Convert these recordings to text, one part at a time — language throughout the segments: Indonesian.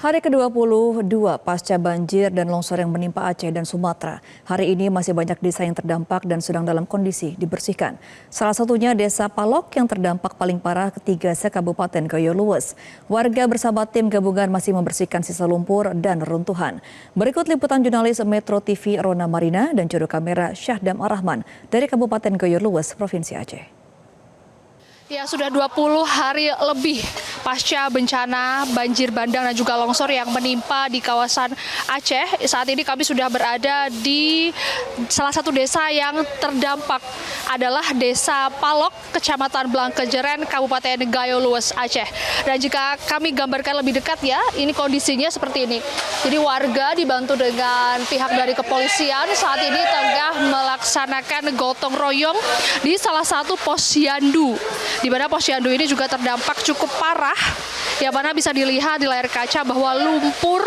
Hari ke-22 pasca banjir dan longsor yang menimpa Aceh dan Sumatera. Hari ini masih banyak desa yang terdampak dan sedang dalam kondisi dibersihkan. Salah satunya Desa Palok yang terdampak paling parah ketiga se-Kabupaten Gayo Luwes. Warga bersama tim gabungan masih membersihkan sisa lumpur dan reruntuhan. Berikut liputan jurnalis Metro TV Rona Marina dan juru kamera Syahdam Arrahman dari Kabupaten Gayo Luwes, Provinsi Aceh. Ya, sudah 20 hari lebih pasca bencana banjir bandang dan juga longsor yang menimpa di kawasan Aceh. Saat ini kami sudah berada di salah satu desa yang terdampak adalah Desa Palok, Kecamatan Blangkejeren, Kabupaten Gayo Luwes, Aceh. Dan jika kami gambarkan lebih dekat ya, ini kondisinya seperti ini. Jadi warga dibantu dengan pihak dari kepolisian saat ini tengah melaksanakan gotong royong di salah satu posyandu, di mana posyandu ini juga terdampak cukup parah, yang mana bisa dilihat di layar kaca bahwa lumpur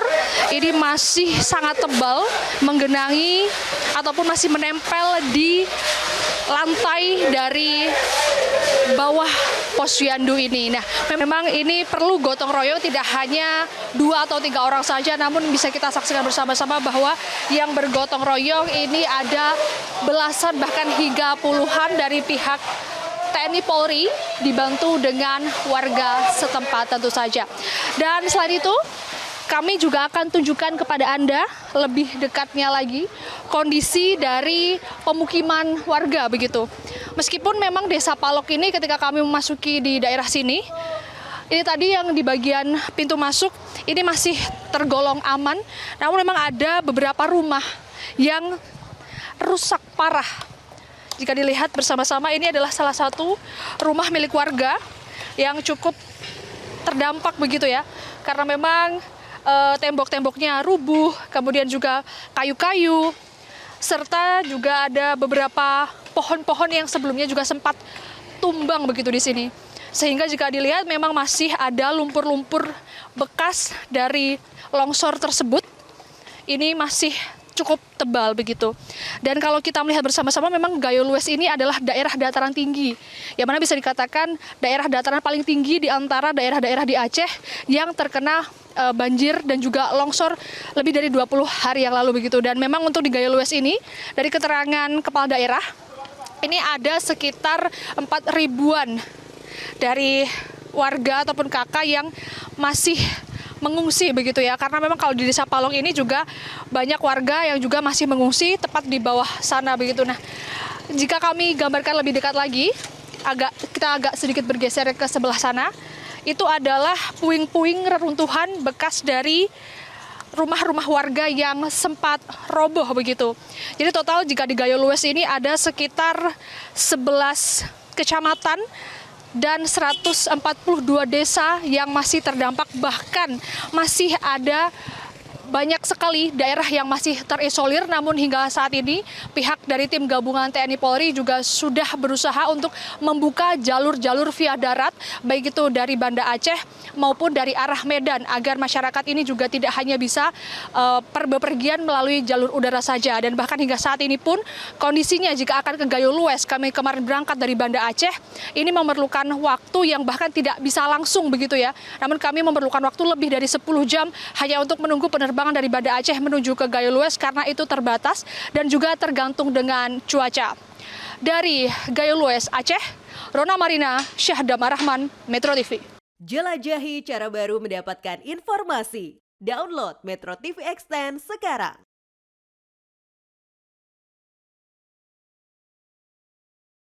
ini masih sangat tebal menggenangi ataupun masih menempel di lantai dari bawah posyandu ini. Nah, memang ini perlu gotong royong, tidak hanya 2 atau 3 orang saja, namun bisa kita saksikan bersama-sama bahwa yang bergotong royong ini ada belasan bahkan hingga puluhan dari pihak TNI Polri dibantu dengan warga setempat tentu saja. Dan selain itu, kami juga akan tunjukkan kepada Anda lebih dekatnya lagi kondisi dari pemukiman warga begitu. Meskipun memang Desa Palok ini ketika kami memasuki di daerah sini, ini tadi yang di bagian pintu masuk ini masih tergolong aman, namun memang ada beberapa rumah yang rusak parah. Jika dilihat bersama-sama, ini adalah salah satu rumah milik warga yang cukup terdampak begitu ya. Karena memang tembok-temboknya rubuh, kemudian juga kayu-kayu, serta juga ada beberapa pohon-pohon yang sebelumnya juga sempat tumbang begitu di sini. Sehingga jika dilihat memang masih ada lumpur-lumpur bekas dari longsor tersebut. Ini masih cukup tebal begitu. Dan kalau kita melihat bersama-sama, memang Gayo Luwes ini adalah daerah dataran tinggi, yang mana bisa dikatakan daerah dataran paling tinggi di antara daerah-daerah di Aceh yang terkena banjir dan juga longsor lebih dari 20 hari yang lalu begitu. Dan memang untuk di Gayo Luwes ini, dari keterangan kepala daerah, ini ada sekitar 4 ribuan dari warga ataupun kakak yang masih mengungsi begitu ya, karena memang kalau di Desa Palok ini juga banyak warga yang juga masih mengungsi tepat di bawah sana begitu. Nah, jika kami gambarkan lebih dekat lagi, kita agak sedikit bergeser ke sebelah sana, itu adalah puing-puing reruntuhan bekas dari rumah-rumah warga yang sempat roboh begitu. Jadi total jika di Gayo Luwes ini ada sekitar 11 kecamatan dan 142 desa yang masih terdampak, bahkan masih ada banyak sekali daerah yang masih terisolir. Namun hingga saat ini pihak dari tim gabungan TNI Polri juga sudah berusaha untuk membuka jalur-jalur via darat, baik itu dari Banda Aceh maupun dari arah Medan, agar masyarakat ini juga tidak hanya bisa bepergian melalui jalur udara saja. Dan bahkan hingga saat ini pun kondisinya jika akan ke Gayo Luwes, kami kemarin berangkat dari Banda Aceh, ini memerlukan waktu yang bahkan tidak bisa langsung begitu ya. Namun kami memerlukan waktu lebih dari 10 jam hanya untuk menunggu penerbangan dari Banda Aceh menuju ke Gayo Luwes, karena itu terbatas dan juga tergantung dengan cuaca. Dari Gayo Luwes, Aceh, Rona Marina, Syahdam Arrahman, Metro TV. Jelajahi cara baru mendapatkan informasi. Download Metro TV Extend sekarang.